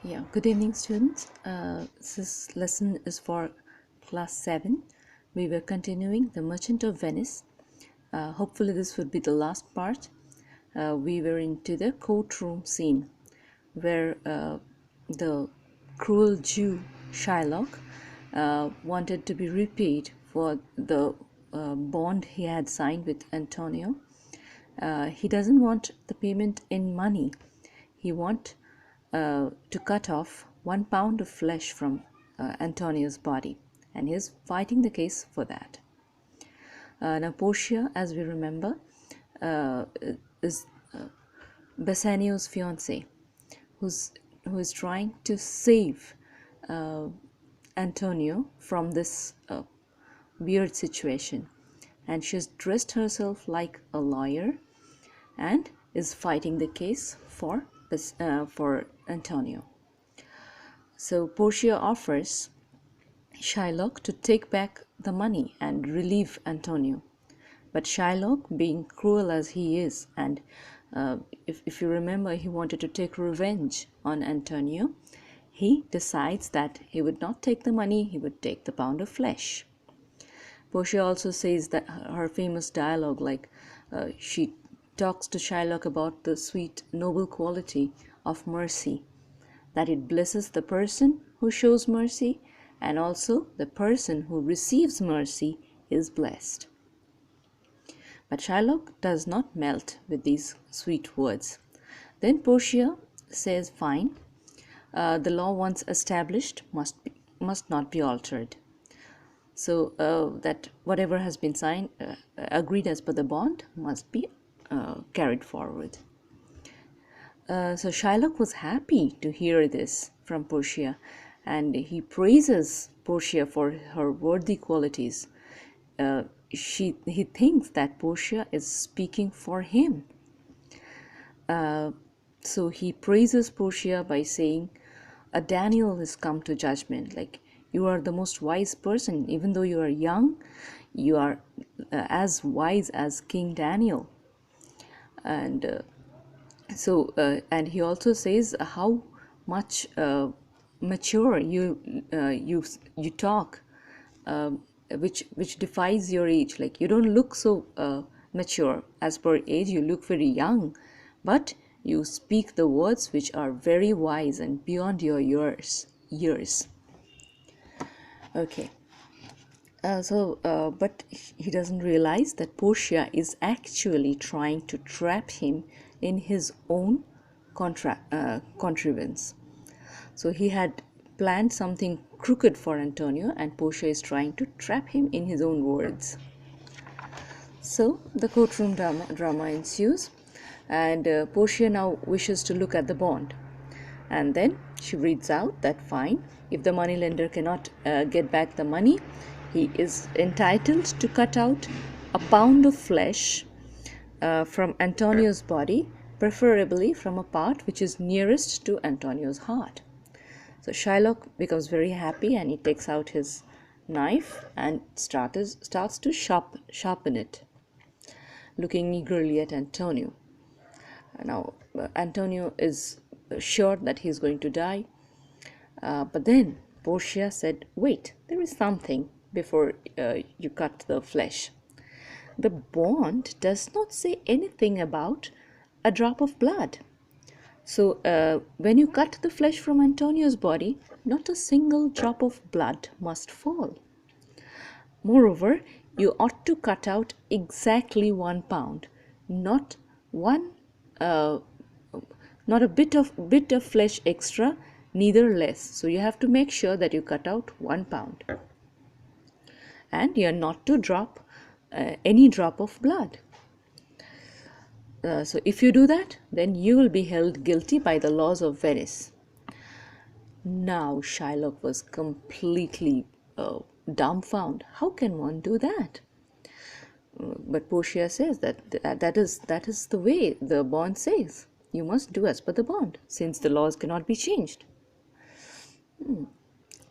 Yeah, good evening, students. This lesson is for class 7. We were continuing The Merchant of Venice. Hopefully, this would be the last part. We were into the courtroom scene where the cruel Jew Shylock wanted to be repaid for the bond he had signed with Antonio. He doesn't want the payment in money. He wants to cut off 1 pound of flesh from Antonio's body, and he's fighting the case for that. Now, Portia, as we remember, uh, is Bassanio's fiance, who is trying to save uh, Antonio from this weird situation, and she's dressed herself like a lawyer and is fighting the case for Antonio. So Portia offers Shylock to take back the money and relieve Antonio. But Shylock, being cruel as he is, and if you remember, he wanted to take revenge on Antonio, he decides that he would not take the money, he would take the pound of flesh. Portia also says that her famous dialogue, like she talks to Shylock about the sweet, noble quality of mercy, that it blesses the person who shows mercy, and also the person who receives mercy is blessed. But Shylock does not melt with these sweet words. Then Portia says, fine, the law once established must not be altered. So that whatever has been signed, agreed as per the bond, must be carried forward. So Shylock was happy to hear this from Portia, and he praises Portia for her worthy qualities. He thinks that Portia is speaking for him. So he praises Portia by saying, "A Daniel has come to judgment. Like, you are the most wise person, even though you are young. You are as wise as King Daniel." And and he also says how much mature you talk, which defies your age. Like, you don't look so mature as per age. You look very young, but you speak the words which are very wise and beyond your years. Okay. But he doesn't realize that Portia is actually trying to trap him in his own contrivance. So he had planned something crooked for Antonio, and Portia is trying to trap him in his own words. So the courtroom drama ensues, and Portia now wishes to look at the bond. And then she reads out that fine, if the moneylender cannot get back the money, he is entitled to cut out 1 pound of flesh from Antonio's body, preferably from a part which is nearest to Antonio's heart. So Shylock becomes very happy, and he takes out his knife and starts to sharpen it, looking eagerly at Antonio. Now, Antonio is sure that he's going to die. But then Portia said, wait, there is something before you cut the flesh. The bond does not say anything about a drop of blood. So when you cut the flesh from Antonio's body, not a single drop of blood must fall. Moreover, you ought to cut out exactly 1 pound, not one, not a bit of flesh extra, neither less. So you have to make sure that you cut out 1 pound, and you are not to drop any drop of blood. So if you do that, then you will be held guilty by the laws of Venice. Now Shylock was completely dumbfounded. How can one do that? But Portia says that is the way the bond says. You must do as per the bond, since the laws cannot be changed.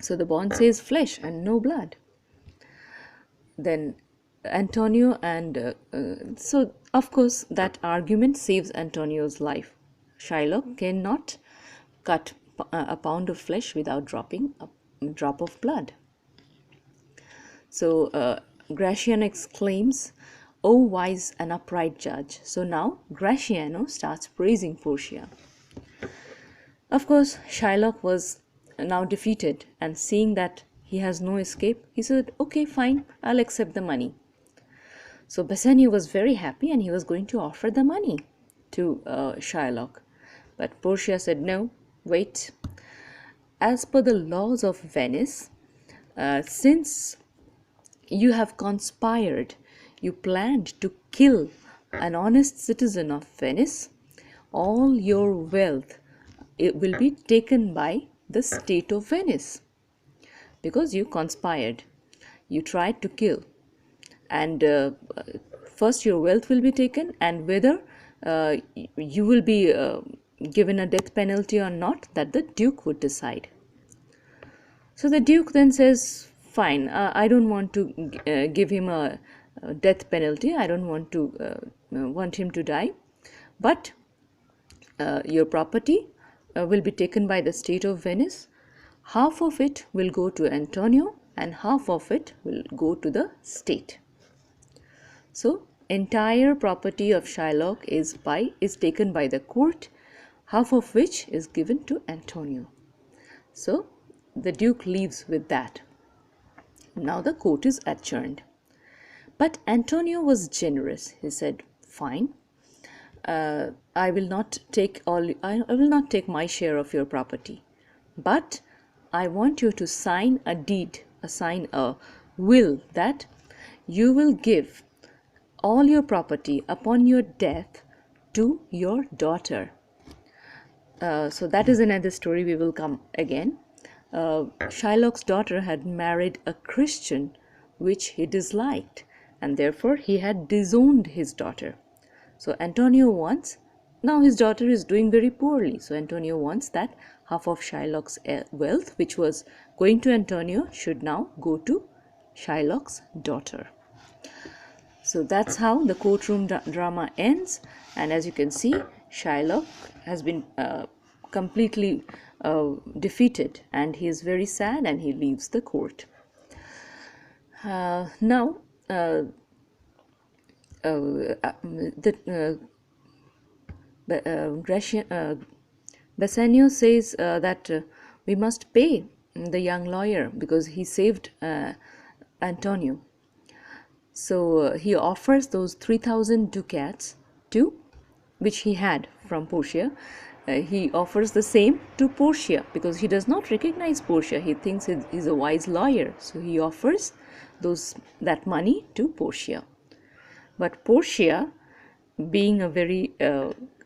So the bond says flesh and no blood. Then Antonio and so of course that argument saves Antonio's life. Shylock cannot cut a pound of flesh without dropping a drop of blood. So Gratiano exclaims, "O wise and upright judge." So now Gratiano starts praising Portia. Of course, Shylock was now defeated, and seeing that he has no escape, he said, "Okay, fine, I'll accept the money." So Bassanio was very happy, and he was going to offer the money to Shylock. But Portia said, "No, wait. As per the laws of Venice, since you have conspired, you planned to kill an honest citizen of Venice, all your wealth, it will be taken by the state of Venice, because you conspired, you tried to kill, and first your wealth will be taken, and whether you will be given a death penalty or not, that the Duke would decide." So the Duke then says, "Fine, I don't want to give him a death penalty. I don't want to want him to die, but your property will be taken by the state of Venice. Half of it will go to Antonio, and half of it will go to the state." So entire property of Shylock is taken by the court, half of which is given to Antonio. So the Duke leaves with that. Now the court is adjourned. But Antonio was generous. He said, "Fine, I will not take my share of your property, but I want you to sign a will that you will give all your property upon your death to your daughter." So that is another story. We will come again. Shylock's daughter had married a Christian, which he disliked, and therefore he had disowned his daughter. So Antonio wants, now his daughter is doing very poorly, so Antonio wants that half of Shylock's wealth, which was going to Antonio, should now go to Shylock's daughter. So that's how the courtroom drama ends, and as you can see, Shylock has been completely defeated, and he is very sad, and he leaves the court. Now Bassanio says that we must pay the young lawyer because he saved Antonio. So he offers those 3,000 ducats to, which he had from Portia. He offers the same to Portia because he does not recognize Portia. He thinks he's a wise lawyer. So he offers that money to Portia. But Portia, being a very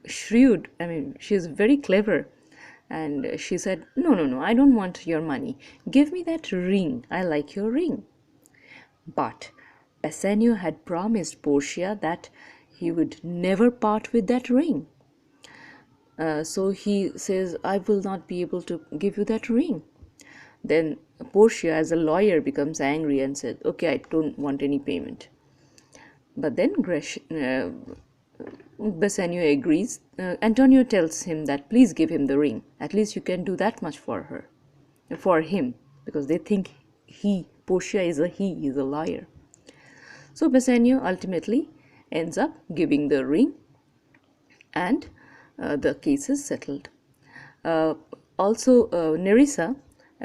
shrewd, she's very clever. And she said, no, I don't want your money. Give me that ring. I like your ring. But Bassanio had promised Portia that he would never part with that ring. So he says, I will not be able to give you that ring. Then Portia, as a lawyer, becomes angry and said, okay, I don't want any payment. But then Bassanio agrees. Antonio tells him that please give him the ring. At least you can do that much for him, because they think Portia is he's a liar. So Bassanio ultimately ends up giving the ring, and the case is settled. Also, Nerissa,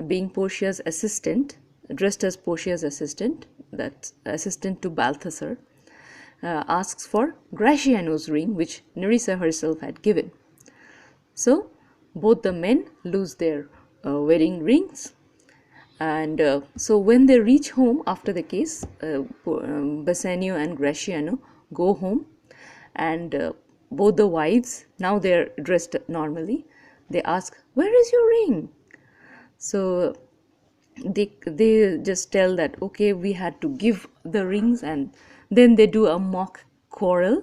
being Portia's assistant, dressed as Portia's assistant, that's assistant to Balthasar, asks for Gratiano's ring, which Nerissa herself had given. So both the men lose their wedding rings, and so when they reach home after the case, Bassanio and Gratiano go home, and both the wives, now they're dressed normally, they ask, where is your ring? So they just tell that, okay, we had to give the rings, and then they do a mock quarrel,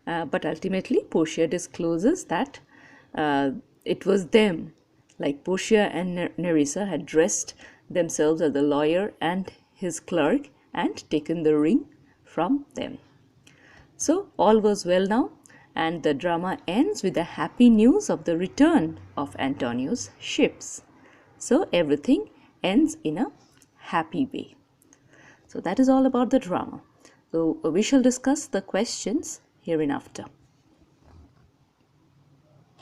but ultimately Portia discloses that it was them, like Portia and Nerissa had dressed themselves as the lawyer and his clerk and taken the ring from them. So all was well now, and the drama ends with the happy news of the return of Antonio's ships. So everything ends in a happy way. So that is all about the drama. So we shall discuss the questions hereinafter.